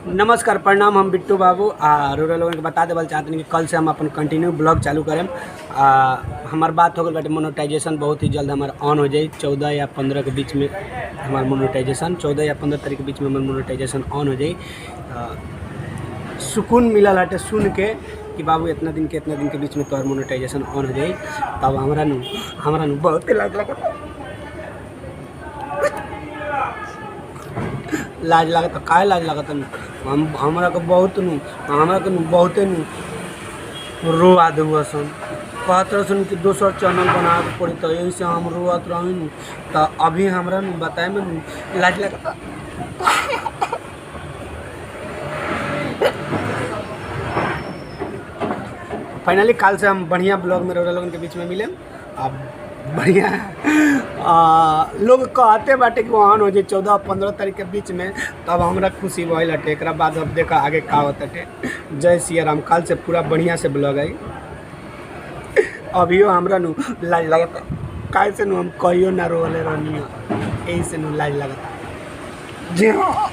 नमस्कार प्रणाम। हम बिट्टू बाबू रूरल लोगन के बता देवल चाहते हैं कि कल से हम अपन कंटिन्यू ब्लॉग चालू करें। हमार बात हो गई बाटे मोनेटाइजेशन बहुत ही जल्द हमारा ऑन हो जाए। 14 या 15 के बीच में हमारा मोनेटाइजेशन 14 या 15 तारीख के बीच में हमारा मोनेटाइजेशन ऑन हो जाए। सुकून मिला लाटे सुन के कि बाबू इतना दिन के बीच में तोहर मोनेटाइजेशन ऑन हो जाए। तब हमारा नु बहुत लाज लागत। काहे लाज लागत? हमरा के बहुते रोआ देव सन कहत रसन कि दोसर चैनल बना के पड़ी। तो यही से हम रोअत रही नु। तो अभी हमरा बताए में लाज लागत। फाइनली कल से हम बढ़िया ब्लॉग में रोरा लोगन के बीच में मिले। अब बढ़िया लोग कहते बाटे कि वहाँ हो जाए 14-15 तारीख के बीच में। तब हमरा खुशी भइल हटे। एक बाद अब देखा आगे का होता है। जय सिया राम। कल से पूरा बढ़िया से ब्लॉग आई। अभियो हमरा लाज लगता काहे से हम कहियो ना रोले रहनी। यही से लाज लगता। जी हाँ।